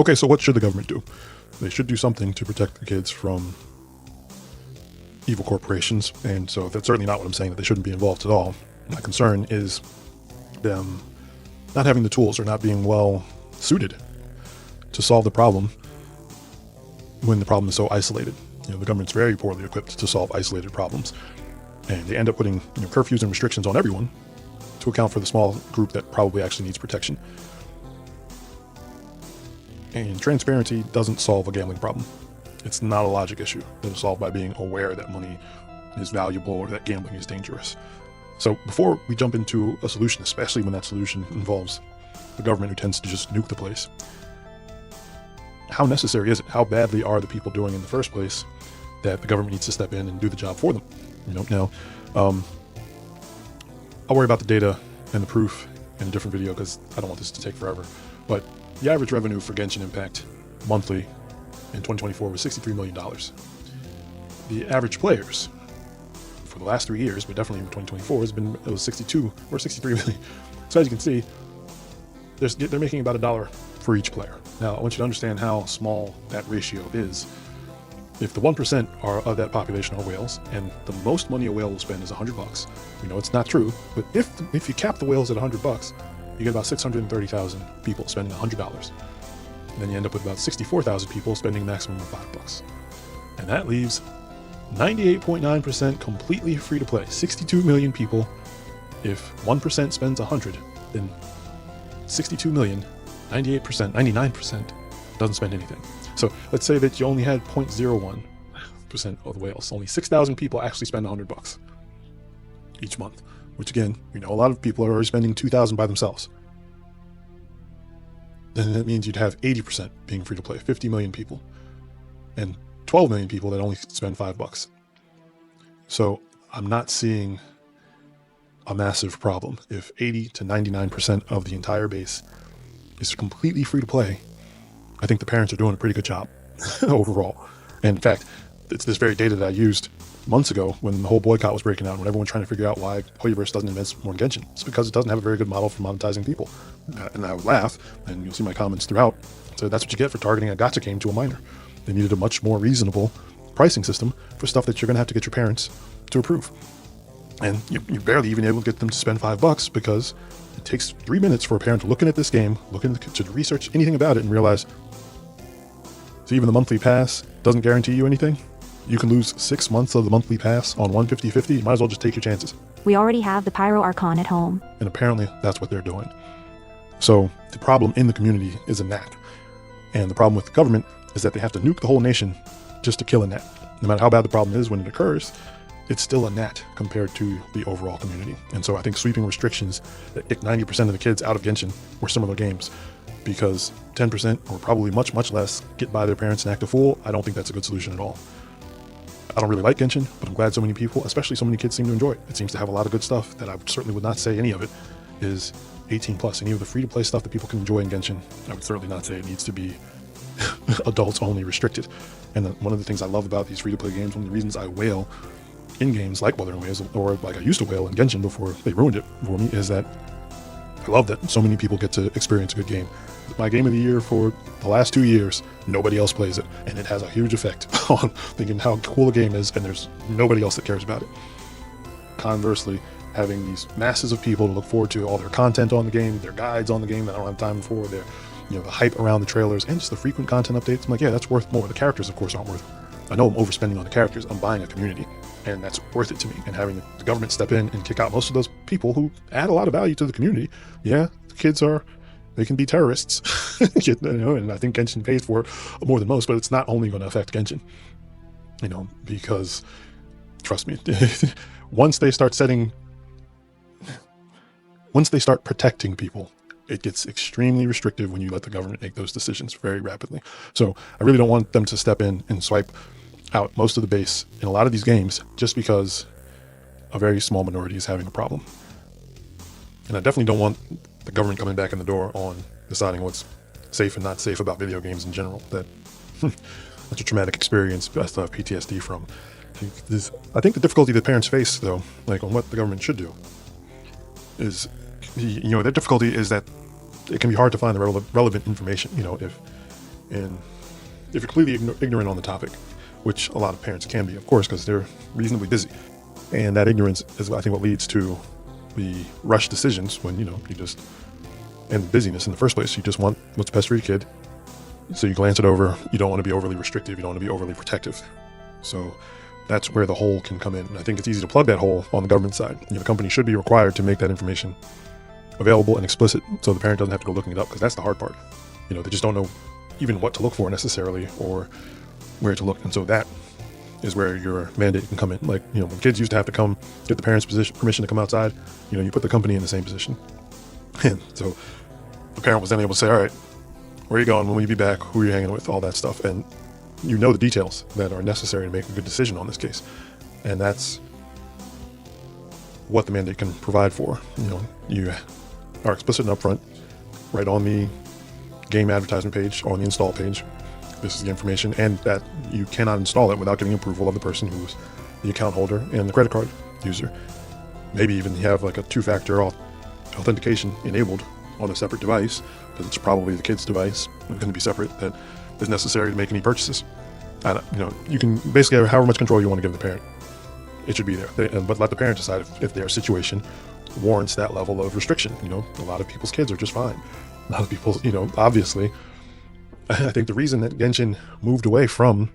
Okay, so what should the government do? They should do something to protect the kids from evil corporations, and so that's certainly not what I'm saying, that they shouldn't be involved at all. My concern is them not having the tools or not being well suited to solve the problem when the problem is so isolated. The government's very poorly equipped to solve isolated problems, and they end up putting curfews and restrictions on everyone to account for the small group that probably actually needs protection. And transparency doesn't solve a gambling problem. It's not a logic issue that is solved by being aware that money is valuable or that gambling is dangerous. So before we jump into a solution, especially when that solution involves the government who tends to just nuke the place, how necessary is it? How badly are the people doing in the first place that the government needs to step in and do the job for them? Now, I'll worry about the data and the proof in a different video because I don't want this to take forever. But the average revenue for Genshin Impact monthly in 2024 was $63 million. The average players for the last 3 years, but definitely in 2024, it was 62 or 63 million. So as you can see, they're making about $1 for each player. Now, I want you to understand how small that ratio is. If the 1% of that population are whales, and the most money a whale will spend is $100, we know it's not true, but if you cap the whales at $100, you get about 630,000 people spending $100. And then you end up with about 64,000 people spending a maximum of $5. And that leaves 98.9% completely free to play. 62 million people. If 1% spends 100, then 62 million, 98%, 99% doesn't spend anything. So let's say that you only had 0.01% of the whales. Only 6,000 people actually spend $100 each month, which again, a lot of people are already spending 2,000 by themselves. Then that means you'd have 80% being free to play, 50 million people, and 12 million people that only spend $5. So I'm not seeing a massive problem. If 80 to 99% of the entire base is completely free to play, I think the parents are doing a pretty good job overall. And in fact, it's this very data that I used months ago when the whole boycott was breaking out, when everyone trying to figure out why Hoyoverse doesn't invest more in Genshin. It's because it doesn't have a very good model for monetizing people. And I would laugh, and you'll see my comments throughout. So that's what you get for targeting a gacha game to a minor. They needed a much more reasonable pricing system for stuff that you're going to have to get your parents to approve. And you're barely even able to get them to spend $5 because it takes 3 minutes for a parent to look at this game, to research anything about it, and realize, so even the monthly pass doesn't guarantee you anything. You can lose 6 months of the monthly pass on 150/50. You might as well just take your chances. We already have the Pyro Archon at home. And apparently that's what they're doing. So the problem in the community is a gnat. And the problem with the government is that they have to nuke the whole nation just to kill a gnat. No matter how bad the problem is when it occurs, it's still a gnat compared to the overall community. And so I think sweeping restrictions that kick 90% of the kids out of Genshin or similar games because 10% or probably much, much less get by their parents and act a fool, I don't think that's a good solution at all. I don't really like Genshin, but I'm glad so many people, especially so many kids, seem to enjoy it. It seems to have a lot of good stuff that I certainly would not say any of it is 18 plus. Any of the free-to-play stuff that people can enjoy in Genshin, I would certainly not say it needs to be adults only restricted. And one of the things I love about these free-to-play games, one of the reasons I wail in games like Wuthering Waves, or like I used to wail in Genshin before they ruined it for me, is that I love that so many people get to experience a good game. My game of the year for the last 2 years, nobody else plays it, and it has a huge effect on thinking how cool a game is, and there's nobody else that cares about it. Conversely, having these masses of people to look forward to all their content on the game, their guides on the game that I don't have time for, their, the hype around the trailers, and just the frequent content updates, I'm like, yeah, that's worth more. The characters, of course, aren't worth it. I know I'm overspending on the characters. I'm buying a community, and that's worth it to me. And having the government step in and kick out most of those people who add a lot of value to the community, yeah, the kids they can be terrorists, and I think Genshin pays for it more than most, but it's not only going to affect Genshin, because trust me, once they start protecting people, it gets extremely restrictive when you let the government make those decisions very rapidly. So I really don't want them to step in and swipe out most of the base in a lot of these games just because a very small minority is having a problem. And I definitely don't want the government coming back in the door on deciding what's safe and not safe about video games in general. That's a traumatic experience I still have PTSD from. I think the difficulty that parents face, though, like on what the government should do, is, their difficulty is that it can be hard to find the relevant information. If And if you're completely ignorant on the topic, which a lot of parents can be, of course, because they're reasonably busy, and that ignorance is, I think, what leads to the rush decisions when, you just, and busyness in the first place. You just want what's best for your kid. So you glance it over. You don't want to be overly restrictive. You don't want to be overly protective. So that's where the hole can come in. And I think it's easy to plug that hole on the government side. The company should be required to make that information available and explicit so the parent doesn't have to go looking it up, because that's the hard part. They just don't know even what to look for necessarily or where to look. And so that is where your mandate can come in. Like, when kids used to have to come get the parents' permission to come outside, you put the company in the same position. And so the parent was then able to say, all right, where are you going? When will you be back? Who are you hanging with? All that stuff. And the details that are necessary to make a good decision on this case. And that's what the mandate can provide for. You are explicit and upfront right on the game advertisement page, on the install page. This is the information, and that you cannot install it without getting approval of the person who's the account holder and the credit card user. Maybe even have like a two-factor authentication enabled on a separate device, because it's probably the kid's device. It's going to be separate, that is necessary to make any purchases. And you can basically have however much control you want to give the parent. It should be there, but let the parent decide if their situation warrants that level of restriction. A lot of people's kids are just fine. A lot of people, obviously. I think the reason that Genshin moved away from,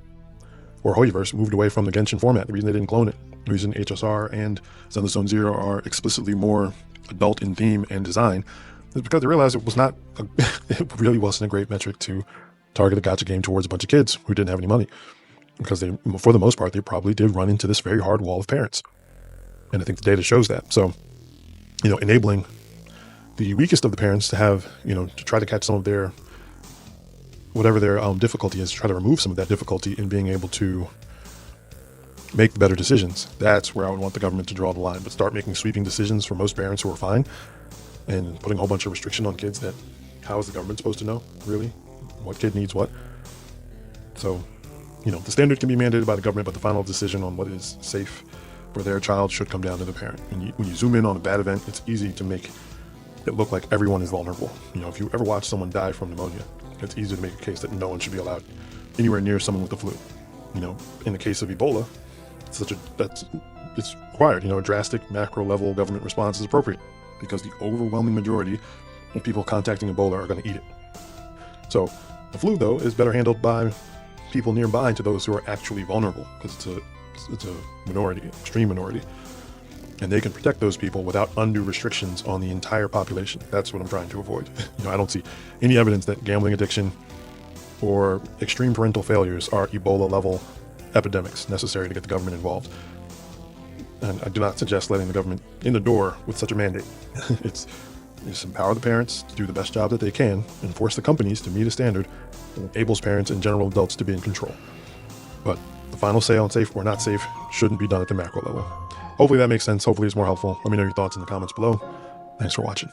or Hoyoverse moved away from the Genshin format, the reason they didn't clone it, the reason HSR and Zenless Zone Zero are explicitly more adult in theme and design, is because they realized it really wasn't a great metric to target a gacha game towards a bunch of kids who didn't have any money. Because they, for the most part, they probably did run into this very hard wall of parents. And I think the data shows that. So, enabling the weakest of the parents to have, to try to catch some of their, whatever their difficulty is, try to remove some of that difficulty in being able to make the better decisions. That's where I would want the government to draw the line. But start making sweeping decisions for most parents who are fine, and putting a whole bunch of restriction on kids that, how is the government supposed to know, really? What kid needs what? So, the standard can be mandated by the government, but the final decision on what is safe for their child should come down to the parent. And when you zoom in on a bad event, it's easy to make it look like everyone is vulnerable. If you ever watch someone die from pneumonia, it's easy to make a case that no one should be allowed anywhere near someone with the flu. In the case of Ebola, it's required. A drastic macro level government response is appropriate, because the overwhelming majority of people contacting Ebola are going to eat it. So the flu, though, is better handled by people nearby to those who are actually vulnerable, because it's a minority, extreme minority, and they can protect those people without undue restrictions on the entire population. That's what I'm trying to avoid. I don't see any evidence that gambling addiction or extreme parental failures are Ebola level epidemics necessary to get the government involved. And I do not suggest letting the government in the door with such a mandate. It's empower the parents to do the best job that they can, and force the companies to meet a standard that enables parents and general adults to be in control. But the final say on safe or not safe shouldn't be done at the macro level. Hopefully that makes sense. Hopefully it's more helpful. Let me know your thoughts in the comments below. Thanks for watching.